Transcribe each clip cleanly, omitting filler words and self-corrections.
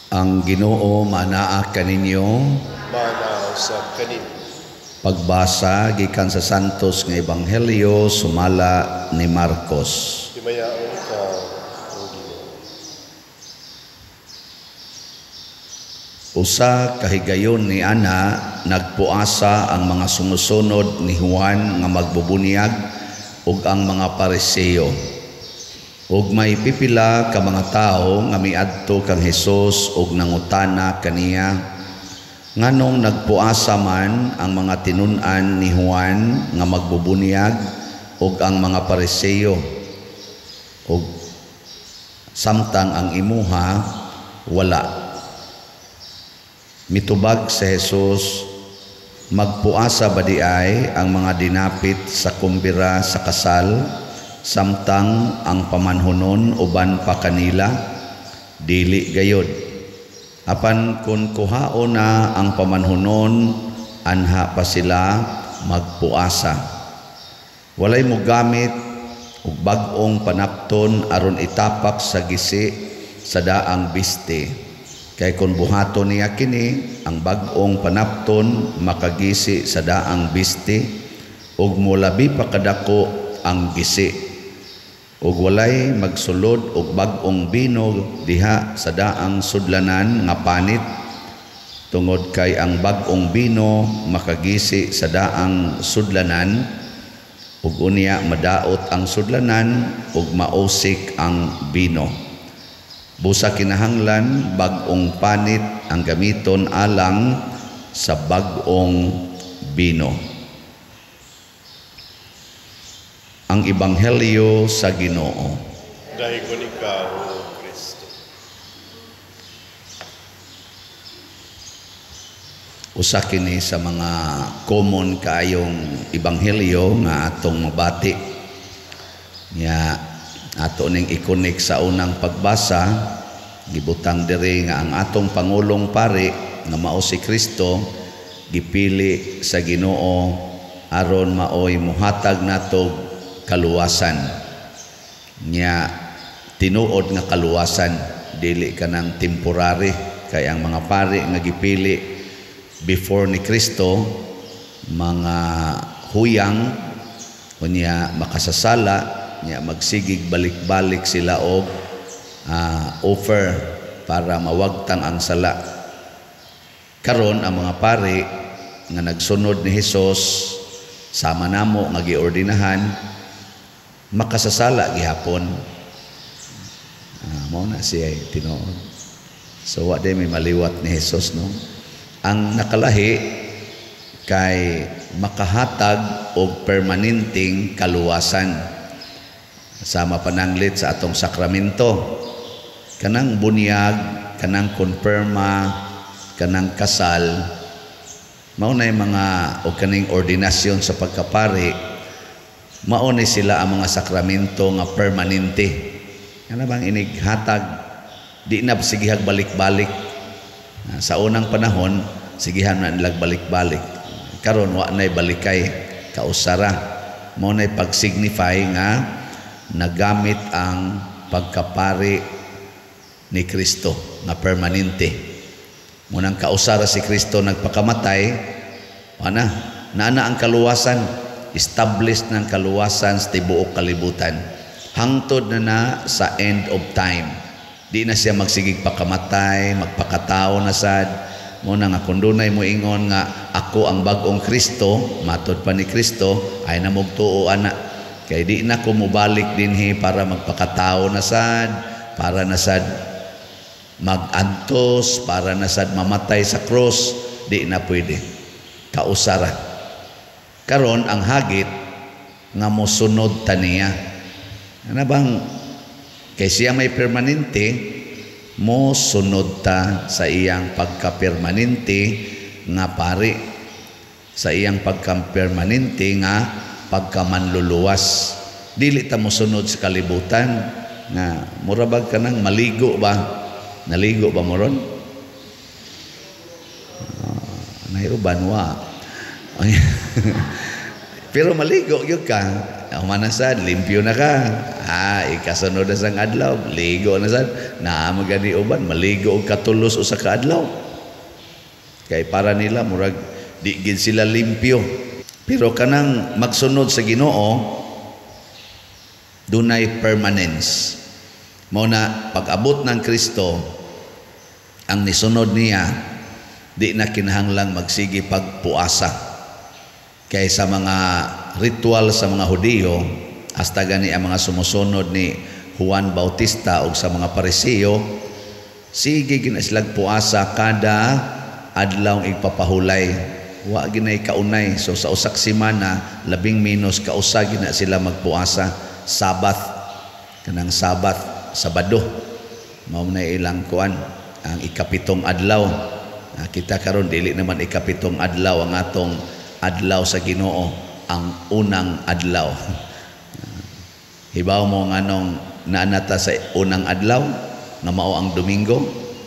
Ang Ginoo manaa kaninyo. Mana sa kanin. Pagbasa gikan sa Santos nga Ebanghelyo sumala ni Marcos. Himayaon ka, O Ginoo. Usa kahigayon ni ana nagpuasa ang mga sumusunod ni Juan nga magbubunyag ug ang mga Pariseo. Ug may pipila ka mga tao nga miadto kang Hesus ug nangutana kaniya, nganong nagpuasa man ang mga tinun-an ni Juan nga magbubunyag ug ang mga Pariseo, ug samtang ang imuha wala. Mitubag sa Hesus, magpuasa ba di ay ang mga dinapit sa kumbira sa kasal, samtang ang pamanhunon uban pa kanila? Dili gayod. Apan kung kuhaon na ang pamanhunon, anha pa sila magpuasa. Walay mo gamit ug bag-ong panapton aron itapak sa gisi sa daang biste. Kay kung buhaton niya kini, ang bag-ong panapton makagisi sa daang biste ug mulabi pa kadako ang gisi. Ug walay magsulod og bag-ong bino diha sa daang sudlanan nga panit, tungod kay ang bag-ong bino makagisi sa daang sudlanan ug unya madaot ang sudlanan ug mausik ang bino. Busa kinahanglan bag-ong panit ang gamiton alang sa bag-ong bino. Ang Ebanghelyo sa Ginoo. Dahigon ikaw, O Kristo. Usa kini sa mga common kaayong Ebanghelyo nga atong mabati. Nya ato ning i-connect sa unang pagbasa, gibutang diri nga ang atong Pangulong Pari nga mao si Kristo gipili sa Ginoo aron maoy muhatag nato kaluwasan. Nya tinuod nga kaluwasan, dili kanang temporary, kay ang mga pari nga gipili before ni Kristo mga huyang unya makasasala, nya magsigig balik-balik sila og offer para mawagtang ang sala. Karon ang mga pari nga nagsunod ni Hesus sama namo nga giordinahan makasasala gihapon. Mao na siya tinuod. So wa day may maliwat ni Hesus, no? Ang nakalahi kay makahatag og permanenteng kaluwasan. Sama pananglit sa atong sakramento. Kanang bunyag, kanang konperma, kanang kasal, mao na mga o kaning ordinasyon sa pagkapari, mao ni sila ang mga sakramento nga permanente. Ano bang inighatag, di na sigihag balik-balik. Sa unang panahon, sigihan na nilag balik-balik. Karon wa nay balikay, kausara. Mao nay pag-signify nga nagamit ang pagkapari ni Kristo nga permanente. Munang kausara si Kristo nagpakamatay, naana ang kaluwasan, established ng kaluwasan sa tibuok kalibutan. Hangtod na sa end of time. Di na siya magsigig pakamatay, magpakatao na sad. Muna nga kung dunay mo ingon nga ako ang bag-ong Kristo, matod pa ni Kristo, ay namugtuo ana. Kay di na ko mubalik dinhi para magpakatao na sad, para na sad magantos, para na sad mamatay sa cross. Di na pwede. Kausara. Karon ang hagit nga mosunod ta niya. Ano bang kay siya may permanente, mo sunod ta sa iyang pagka-permanente nga pari, sa iyang pagka-permanente nga pagkamanluluwas. Dili ta mo sunod sa kalibutan nga murabag ka nang maligo ba? Naligo ba mo ron? Naiuban wa. Pero maligo yun ka, Mana sad, limpyo na ka. Ikasunod na sang adlaw, ligo na sad. Magani uban, maligo og katulos usa ka adlaw. Kay para nila murag di gid sila limpyo. Pero kanang magsunod sa Ginoo, dunay permanence. Mao na pag-abot ng Kristo, ang nisunod niya, di na kinahanglang magsige pagpuasa. Kay sa mga ritual sa mga Hudiyo, hasta gani ang mga sumusunod ni Juan Bautista o sa mga Pariseo, sige gina silang puasa kada adlaw igpapahulay. Wa ginay kaunay. So sa usak semana, 11 minus kausa gina sila magpuasa. Sabat, kanang Sabat, Sabado, mao na ilang kuan ang ikapitong adlaw. Kita karon dili naman ikapitong adlaw ang atong adlaw sa Ginoo, ang unang adlaw. Hibaw mo nganong naanata sa unang adlaw nga mao ang Domingo,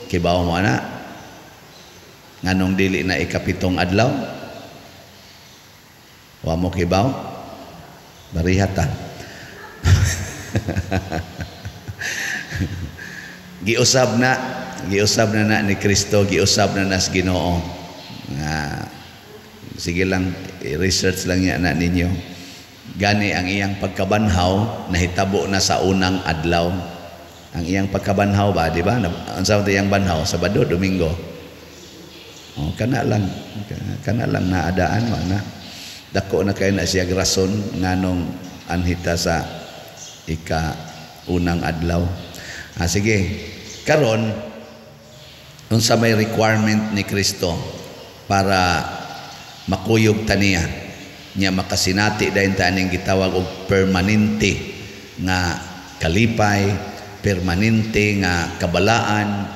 kibaw mo ana nganong dili na ikapitong adlaw. Wa mo kibaw, barihata. Giusab na ni Kristo, giusab na nas Ginoo. Sige lang, research lang niya na ninyo. Gani ang iyang pagkabanhaw nahitabo na sa unang adlaw. Ang iyang pagkabanhaw ba, di ba? Ang sa iyang banhaw, Sabado, Domingo. Kana lang naadaan mo na. Dako na kayo na siya rason nganong anhita sa unang adlaw. Sige. Karon unsa may requirement ni Kristo para makuyog taniya nya makasinati dayon taning gitawag og permanente nga kalipay, permanente nga kabalaan,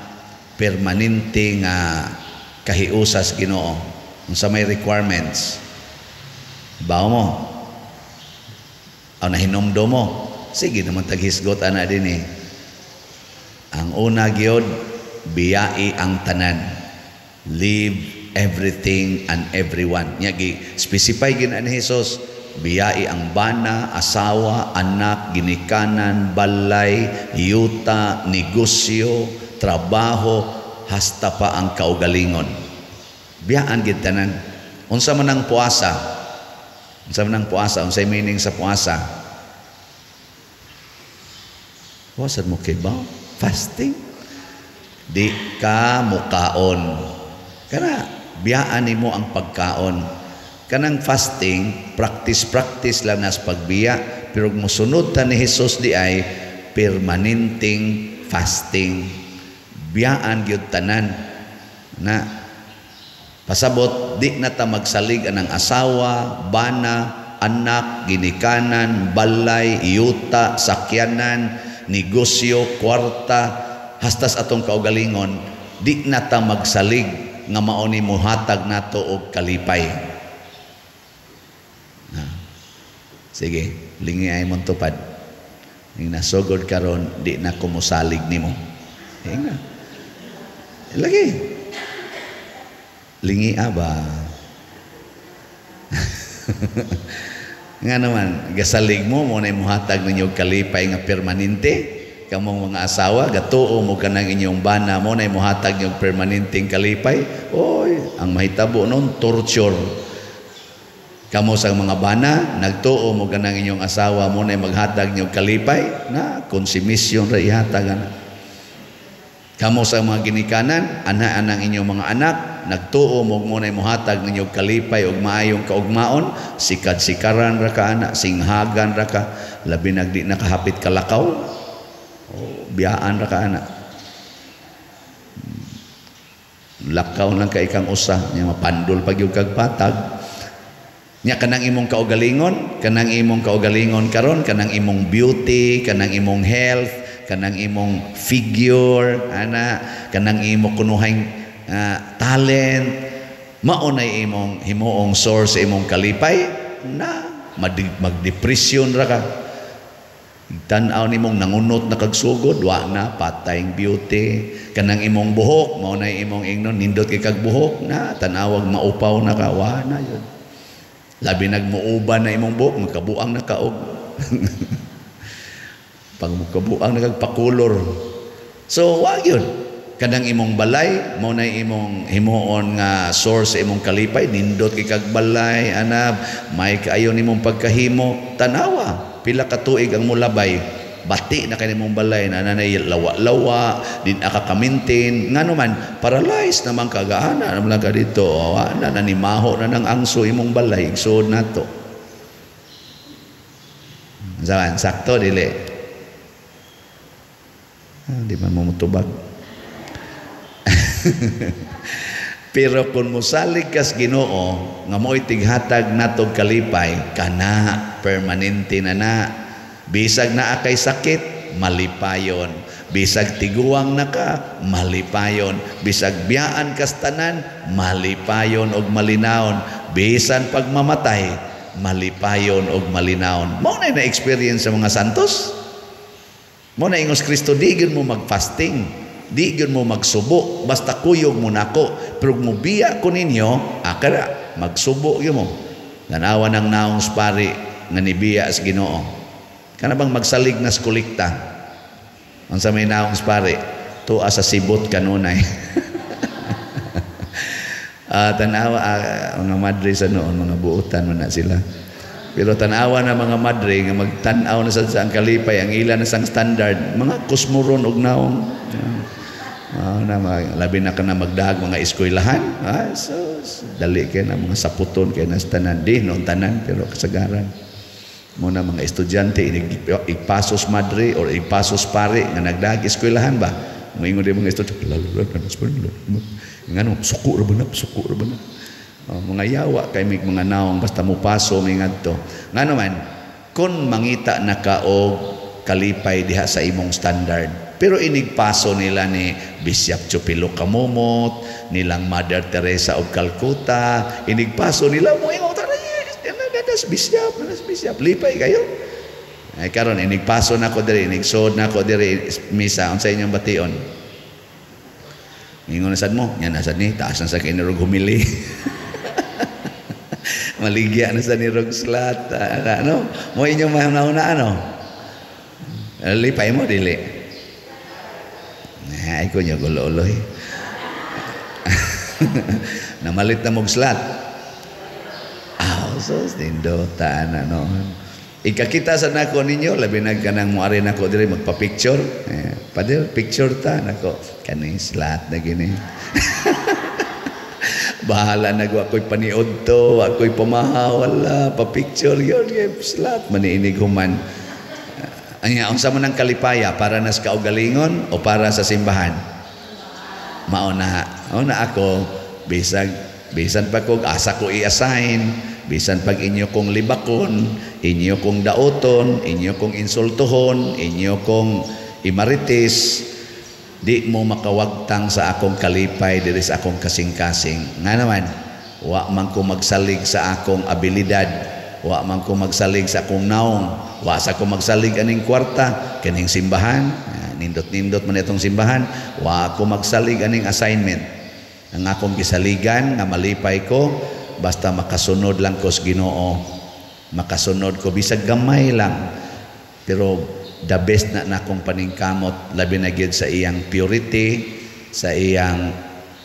permanente nga kahiusas Ginoo. Unsa may requirements? Bawo mo? Nahinumdo mo? Sige naman taghisgot ana dinhi. Ang una gyud, biyai ang tanan. Leave everything and everyone. Nya gi specify gina ni Hesus, biyai ang bana, asawa, anak, ginikanan, balay, yuta, negosyo, trabaho, hasta pa ang kaugalingon. Biyaan gid tanan. Unsa man ang puasa? Unsay meaning sa puasa? Puasa mo kay ba? Fasting. Di ka mukaon. Kana biyaan nimo ang pagkaon. Kanang fasting, practice lang nas pagbiya, pero musunod ta ni Hesus di ay permanenteng fasting. Biyaan gyud tanan na pasabot di na ta magsalig anang asawa, bana, anak, ginikanan, balay, yuta, sakyanan, negosyo, kwarta, hastas atong kaugalingon, di na ta magsalig nga mao ni mohatag nato og kalipay. Sige, lingi ay mong tupad. Ning nasugod karon, di na ko mosalig nimo. Hinga. Lagi. Lingi ba? Nga naman, gasalig mo na imuhatag ninyo kalipay nga permanente. Kamong mga asawa, gatuo mo ka ng inyong bana mo na imuhatag yung permanenteng kalipay. Oy, ang mahitabo nun, torture. Kamo sa mga bana, nagtuo mo ka ng inyong asawa mo na maghatag yung kalipay, na konsumisyon ra ihatag na. Kamo sa mga ginikanan, ana-anang inyong mga anak, nagtuo mo muna imuhatag ninyong kalipay og maayong kaugmaon, sikad-sikaran ra ka ana, singhagan ra ka, labi nagdi nakahapit kalakaw, biyaan ra ka ana. Lakaw lang ka ikang usa, nya mapandol pag yung kagpatag. Nya kanang imong kaugalingon karon, kanang imong beauty, kanang imong health, kanang imong figure, ana, kanang imong kunuhang talent, maunay imong himuong source imong kalipay na magdepresyon ra ka. Tan-aw nimong nangunot na kagsugod, wa na patayng beauty. Kanang imong buhok, maunay imong ingnon nindot kay kag buhok na tan-awag maupaw na ka, wa na yun. Labi nagmuuban na imong buhok, magkabuang na ka og Pagkabuang nagpakulor. So wag yun. Kadang imong balay mo na imong himuon nga source sa imong kalipay, nindot kay kag balay anab, may kaayo nimong pagkahimo, tanawa pila ka tuig ang mulabay, bati na kay nimong balay na nanay lawa-lawa din aka kamintin ngano man paralyzed naman kagaana naman ka dito na nanimaho na ng angso imong balay igsoon nato. Zaman sakto dili. Di man mo mutubag. Pero kung musalig kas Ginoo nga mo'y tighatag natog kalipay kana permanente na bisag na akay sakit malipayon, bisag tiguang na ka malipayon, bisag biyaan kas tanan malipayon og malinawon, bisan pagmamatay malipayon og malinawon. Mao na experience sa mga santos. Mao na ingos Kristo, di gyud mo mag-fasting, di gyud mo magsubo, basta kuyog mo nako, pero mubiya ko ninyo akara magsubo gyud mo. Ganawa ng naong spari nga nibiya sa Ginoo. Kana bang magsalig na kolekta? Unsa may naong spari? Tuwa sa sibot kanunay. Tanawa mga madre sa noon, mga buutan man na sila. Pero tanawa na mga madre nga magtanaw na sa ang kalipay, ang ilan na sang standard, mga kusmuron og naong. Labi na ka na magdahag mga eskwelahan. So, dali kayo na mga saputon kayo na sa tanan. Di noong tanan, pero kasagaran. Muna mga estudyante, ipasos madre or ipasos pare nga nagdahag eskwelahan ba? Maingon din mga estudyante, ngano, suko ra ba na? Mga yawa kay mig mga naong basta mo paso may ngadto. Ngano man, kung mangita na ka og kalipay diha sa imong standard, pero inigpaso nila ni Bishop Chupilo Kamumot, nilang Mother Teresa of Calcutta, inigpaso nila mo ingon nanas Bishop, lipay kayo. Ay karon inigpaso na ko diri, inigsod na ko diri misa unsa inyong bation. Ingon na sad mo, nya nasad ni taas na sa kinurog humili. Maligya na sa nirog slat, ano? Mo inyong mauna ano? Lipay mo dili. Ay ko niya gulo-uloy. Namalit na mong slat. So sindotan ano. Ikakita sa nako ninyo labi nagkanang moari nako diri magpa-picture. Padel picture ta nako kani slat na gini. Bahala nagwa ko'y paniod to, ako'y pamahaw, wala, pa-picture yun, slat, maniinig human. Anya, unsa mo ng kalipaya, para nas kaugalingon o para sa simbahan? Mauna ako, bisan pa kong asa ko i-assign, bisan pag inyo kong libakon, inyo kong daoton, inyo kong insultuhon, inyo kong imaritis, di mo makawagtang sa akong kalipay diri sa akong kasing-kasing. Nga naman, wa man ko magsalig sa akong abilidad, wa man ko magsalig sa akong naong, wa sa akong magsalig aning kwarta, kaning simbahan, nindot-nindot man itong simbahan, wa ako magsalig aning assignment. Ang akong gisaligan nga malipay ko, basta makasunod lang ko sa Ginoo, makasunod ko bisag gamay lang, pero the best na nakong paningkamot labi na gyud sa iyang purity, sa iyang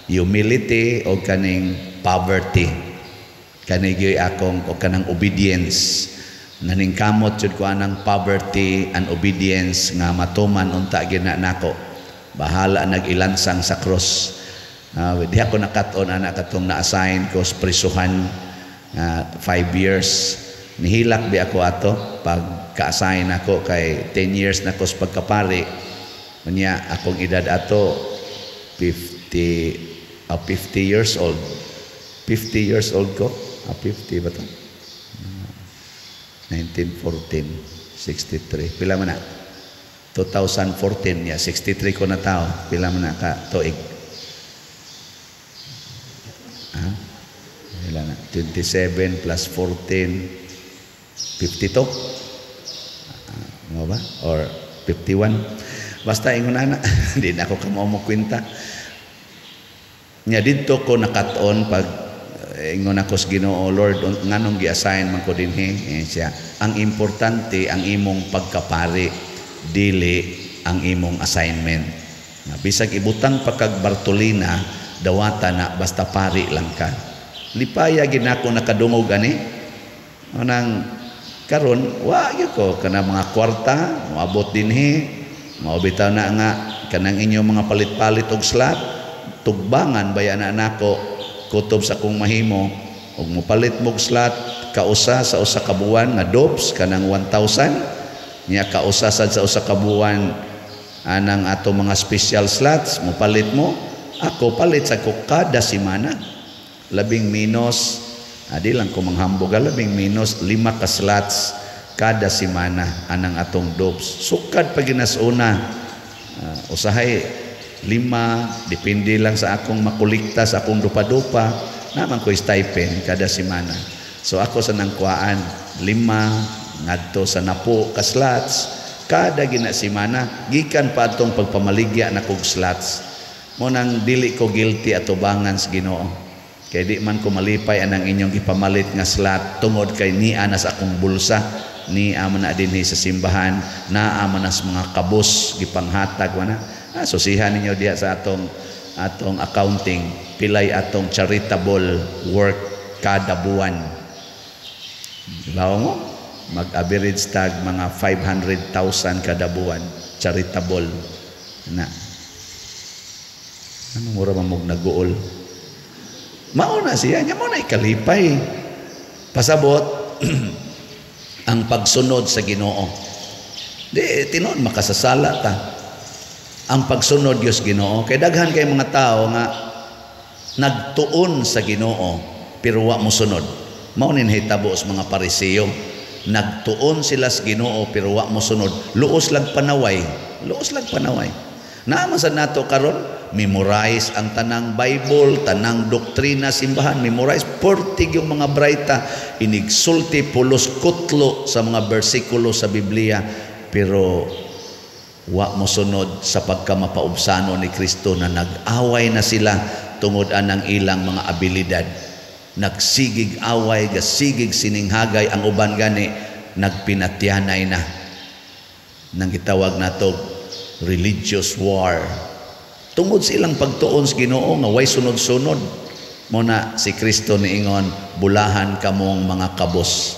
humility o kaning poverty. Kani gyud akong o kanang obedience. Naningkamot jud ko anang poverty and obedience nga matuman unta gyud na nako. Bahala nag-ilansang sa cross. Di ako nakaton ana katong na-assign ko sa prisuhan 5 years. Nihilak bi ako ato pag ka-assign ako kay 10 years na ko sa pagkapari. Unya akong edad ato 50 years old. 50 years old ko. 50 ba to? 1914, 63. Pila man na? 2014 ya, 63 ko na tao. Pila man na ka tuig? Pila na? 27 plus 14 52? Ano ba? Or 51? Basta ingon na hindi na ako kamo mo kwenta. Nya dito ko nakaton pag ingon ako sa Ginoo, Lord, nganong gi-assign man ko dinhi siya. Ang importante ang imong pagkapari, dili ang imong assignment. Bisag ibutang pa kag Bartolina, dawata na basta pari lang ka. Lipaya ginako nakadungog ani. Anang karon wa gyud ko kana mga kwarta moabot dinhi, maobitaw na nga kanang inyong mga palit-palit og slot, tugbangan bayan na nako kutob sa kong mahimo ug mopalit mog slot kausa sa usa ka buwan nga dobs kanang 1,000 niya kausa sad sa usa ka buwan anang ato mga special slots mopalit mo, ako palit sa ko kada semana labing minus adi lang ko manghambog labing minus 5 ka slots kada semana anang atong dobs sukad pag ginasuna usahay 5 depende lang sa akong makulikta sa akong dupa-dupa naman ko stipend kada semana. So ako sa nangkuaan 5 ngadto sa 10 ka slots kada gina semana gikan pa atong pagpamaligya na kog slots. Mo nang dili ko guilty atubangan sa Ginoo. Kay di man ko malipay anang inyong ipamalit nga slot tungod kay niya na sa akong bulsa, niya man na dinhi sa simbahan, naa man sa mga kabus gipanghatag wana. Susihan ninyo diya sa atong accounting pilay atong charitable work kada buwan. Dibaw mo mag-average tag mga 500,000 kada buwan charitable na. Anong mura mamog naguol? Mauna siya, niya mo na ikalipay. Pasabot ang pagsunod sa Ginoo. Di tinon makasasala ta. Ang pagsunod Diyos Ginoo kay daghan kay mga tao nga nagtuon sa Ginoo pero wa mo sunod. Mao nin hitabo sa mga Pariseo, nagtuon sila sa Ginoo pero wa mo sunod. Luos lang panaway. Naman sa nato karon memorize ang tanang Bible, tanang doktrina simbahan, memorize portig yung mga brayta, inigsulti pulos kutlo sa mga bersikulo sa Biblia pero wa mo sunod sa pagkamapaubsano ni Kristo na nag-away na sila tungod anang ilang mga abilidad. Nagsigig away, gasigig sininghagay ang uban gani nagpinatyanay na. Nang gitawag nato religious war. Tungod silang pagtuon sa Ginoo nga way sunod-sunod. Muna si Kristo niingon, bulahan kamong mga kabos.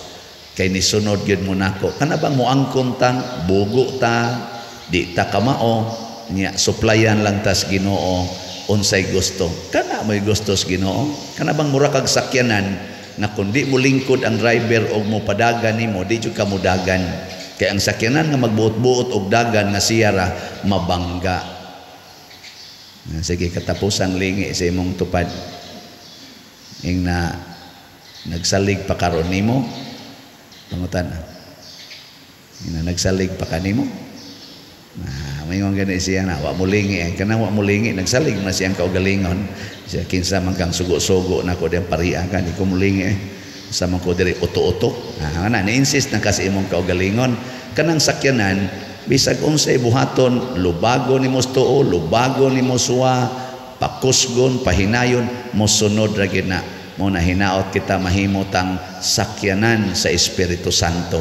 Kay nisunod gyud mo nako. Kana bang moangkon tang bugo ta di ta kamao niya suplayan lang tas Ginoo unsay gusto kana may gusto sa Ginoo kana bang mura kag sakyanan na kundi mo lingkod ang driver og mo padagan nimo di jud ka mudagan kay ang sakyanan nga magbuot-buot og dagan nga siya ra mabangga. Sige katapusan lingi sa imong tupad ing na nagsalig pa karon nimo pangutan ina nagsalig pa kanimo. Mayroon gani siya na wa mulingi kana wa mulingi nagsalig na siyang kaugalingon siya kinsa man kang sugo-sugo na ko den pariya kan di ko mulingi sa man ko diri uto-uto ana ni-insist na kasi imong kaugalingon kanang sakyanan bisag unsay buhaton lubago nimo tuo lubago nimo suwa pakusgon pahinayon mo sunod ra gid na mo na hinaot kita mahimo tang sakyanan sa Espiritu Santo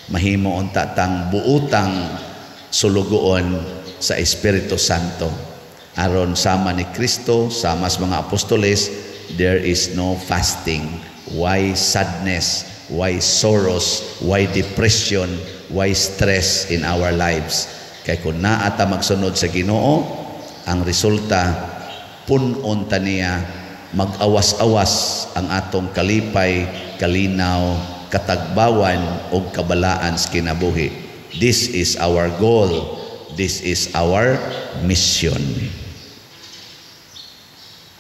mahimo unta tang buutang sulugoon sa Espiritu Santo aron sama ni Kristo sama sa mga apostoles there is no fasting. Why sadness, why sorrows, why depression, why stress in our lives? Kay kung naata magsunod sa Ginoo ang resulta punon ta niya mag-awas-awas ang atong kalipay, kalinaw, katagbawan o kabalaan sa kinabuhi. This is our goal. This is our mission.